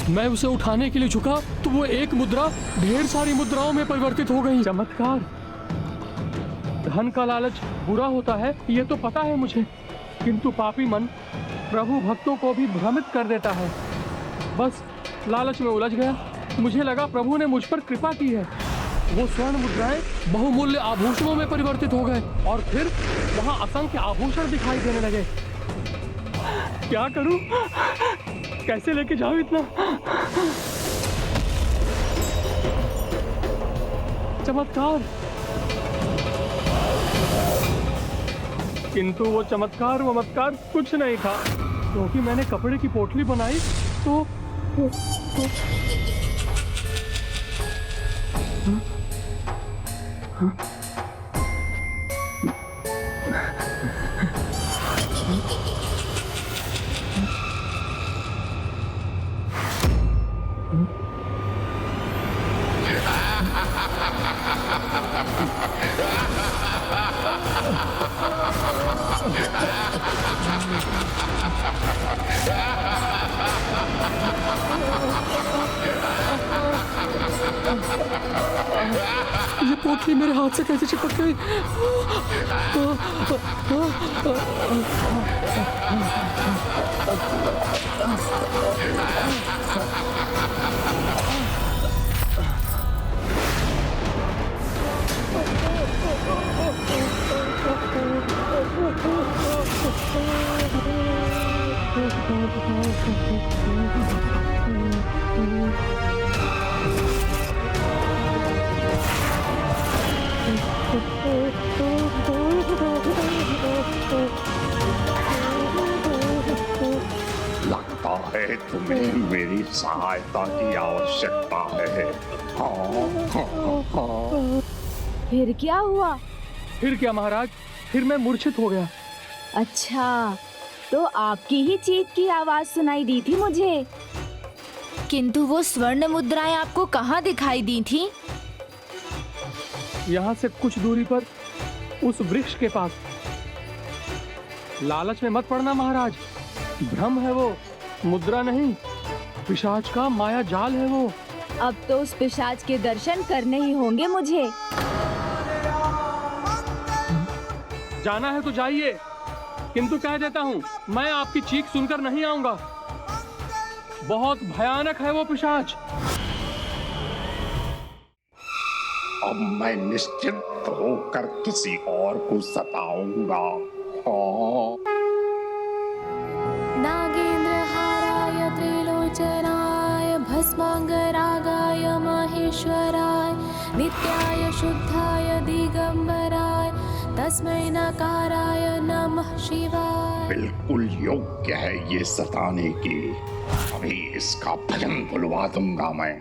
मैं उसे उठाने के लिए झुका तो वो एक मुद्रा ढेर सारी मुद्राओं में परिवर्तित हो गई। चमत्कार। धन का लालच बुरा होता है ये तो पता है मुझे, किंतु पापी मन प्रभु भक्तों को भी भ्रमित कर देता है। बस लालच में उलझ गया। मुझे लगा प्रभु ने मुझ पर कृपा की है। वो स्वर्ण मुद्राएं बहुमूल्य आभूषणों में परिवर्तित हो गए और फिर वहां असंख्य आभूषण दिखाई देने लगे। क्या करूं? कैसे लेके जाऊं इतना? चमत्कार। किंतु वो चमत्कार कुछ नहीं था, क्योंकि मैंने कपड़े की पोटली बनाई तो ये पोटली मेरे हाथ से कैसे चिपक गई? लगता है तुम्हें मेरी सहायता की आवश्यकता है। फिर क्या हुआ? फिर क्या महाराज, फिर मैं मूर्छित हो गया। अच्छा, तो आपकी ही चीख की आवाज सुनाई दी थी मुझे। किंतु वो स्वर्ण मुद्राएं आपको कहाँ दिखाई दी थी? यहाँ से कुछ दूरी पर उस वृक्ष के पास। लालच में मत पड़ना महाराज, भ्रम है वो, मुद्रा नहीं। पिशाच का माया जाल है वो। अब तो उस पिशाच के दर्शन करने ही होंगे मुझे। जाना है तो जाइए, किंतु कह देता हूँ मैं आपकी चीख सुनकर नहीं आऊंगा। बहुत भयानक है वो पिशाच। अब मैं निश्चिंत होकर किसी और को सताऊंगा। नागेंद्र हाराय त्रिलोचनाय भस्मांगरागाय महेश्वराय नित्याय शुद्धाय दिगंबराय तस्मै नकाराय नमः शिवाय। बिल्कुल योग्य है ये सताने की। अभी इसका भजन बुलवा दूंगा मैं।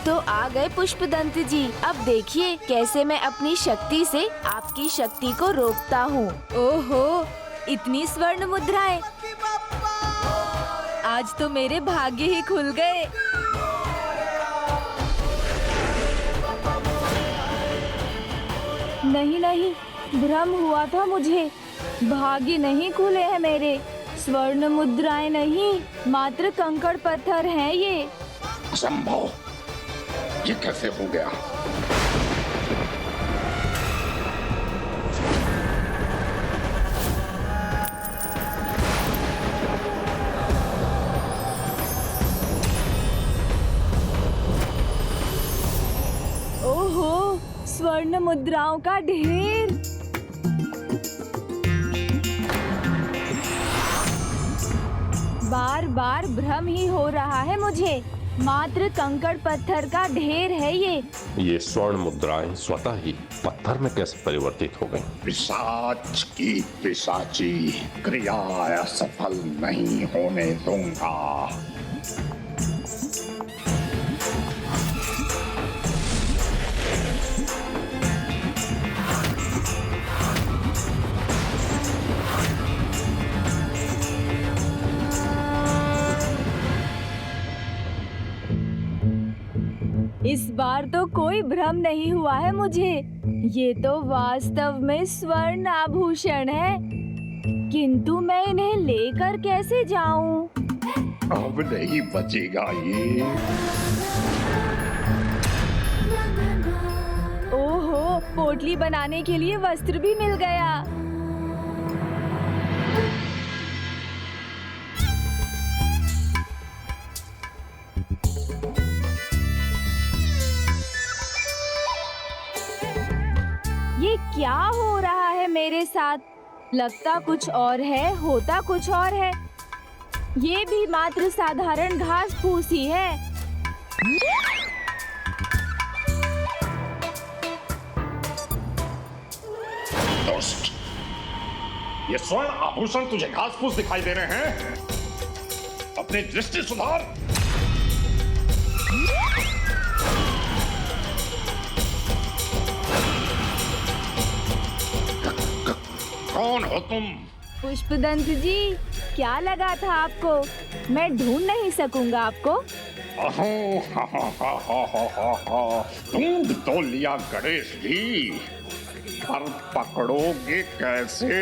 तो आ गए पुष्पदंत जी। अब देखिए कैसे मैं अपनी शक्ति से आपकी शक्ति को रोकता हूँ। ओहो, इतनी स्वर्ण मुद्राएं! आज तो मेरे भाग्य ही खुल गए। नहीं नहीं, भ्रम हुआ था मुझे। भाग्य नहीं खुले हैं मेरे। स्वर्ण मुद्राएं नहीं, मात्र कंकड़ पत्थर हैं ये। असंभव, ये कैसे हो गया? ओहो, स्वर्ण मुद्राओं का ढेर। बार बार भ्रम ही हो रहा है मुझे। मात्र कंकड़ पत्थर का ढेर है ये। ये स्वर्ण मुद्राएं स्वतः ही पत्थर में कैसे परिवर्तित हो गईं? पिशाच की पिशाची क्रिया सफल नहीं होने दूंगा। इस बार तो कोई भ्रम नहीं हुआ है मुझे। ये तो वास्तव में स्वर्ण आभूषण है, किंतु मैं इन्हें लेकर कैसे जाऊं? अब नहीं बचेगा ये। ओहो, पोटली बनाने के लिए वस्त्र भी मिल गया। ये क्या हो रहा है मेरे साथ? लगता कुछ और है, होता कुछ और है। ये भी मात्र साधारण घास फूस ही है। दोस्त, ये स्वर्ण आभूषण तुझे घास फूस दिखाई दे रहे हैं? अपनी दृष्टि सुधार। कौन हो तुम? पुष्पदंत जी, क्या लगा था आपको? मैं ढूंढ नहीं सकूंगा आपको। ढूंढ तो लिया गणेश जी, पर पकड़ोगे कैसे?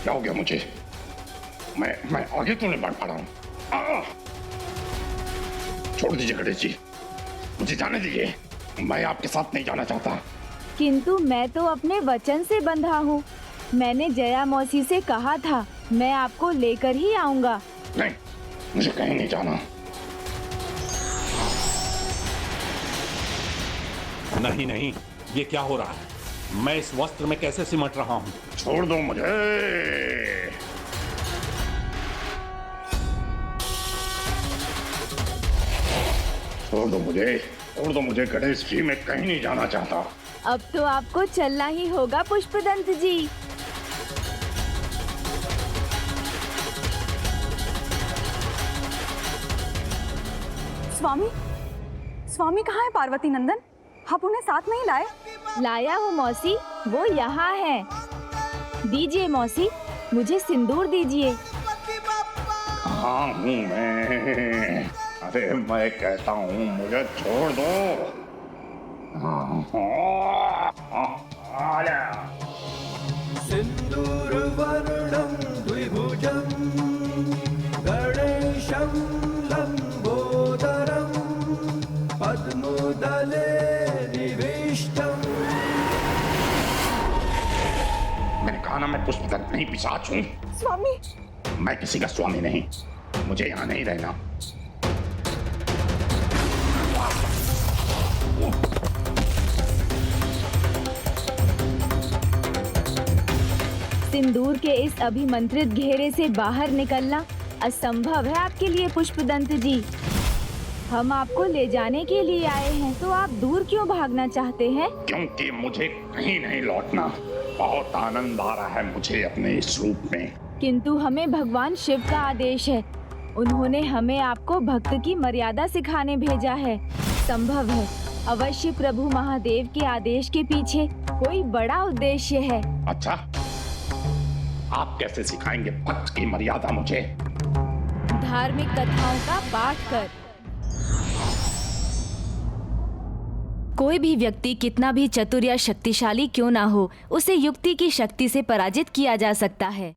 क्या हो गया मुझे? मैं आगे तो नहीं बढ़ पा रहा हूँ। छोड़ दीजिए गणेश जी, मुझे जाने दीजिए। मैं आपके साथ नहीं जाना चाहता। किंतु मैं तो अपने वचन से बंधा हूँ। मैंने जया मौसी से कहा था मैं आपको लेकर ही आऊंगा। नहीं, मुझे कहीं नहीं जाना। नहीं नहीं, ये क्या हो रहा है? मैं इस वस्त्र में कैसे सिमट रहा हूँ? छोड़ दो मुझे। छोड़ दो मुझे, छोड़ दो मुझे गणेश जी, मैं कहीं नहीं जाना चाहता। अब तो आपको चलना ही होगा पुष्पदंत जी। स्वामी, स्वामी कहाँ है पार्वती नंदन? आप उन्हें साथ नहीं लाए? लाया हूँ मौसी, वो यहाँ है। दीजिए मौसी, मुझे सिंदूर दीजिए। हाँ हूँ मैं। अरे मैं कहता हूँ मुझे छोड़ दो। सिन्दूरवर्णं द्विभुजं गणेशं लम्बोदरं पद्मदले निविष्टम्। मैंने कहा ना, मैं पुष्पदंत नहीं, पिशाच हूँ। स्वामी, मैं किसी का स्वामी नहीं, मुझे यहाँ नहीं रहना। सिंदूर के इस अभिमंत्रित घेरे से बाहर निकलना असंभव है आपके लिए पुष्पदंत जी। हम आपको ले जाने के लिए आए हैं, तो आप दूर क्यों भागना चाहते हैं? क्योंकि मुझे कहीं नहीं लौटना। बहुत आनंद आ रहा है मुझे अपने इस रूप में। किंतु हमें भगवान शिव का आदेश है। उन्होंने हमें आपको भक्त की मर्यादा सिखाने भेजा है। संभव है अवश्य प्रभु महादेव के आदेश के पीछे कोई बड़ा उद्देश्य है। अच्छा, आप कैसे सिखाएंगे भक्त की मर्यादा मुझे? धार्मिक कथाओं का पाठ कर। कोई भी व्यक्ति कितना भी चतुर या शक्तिशाली क्यों ना हो, उसे युक्ति की शक्ति से पराजित किया जा सकता है।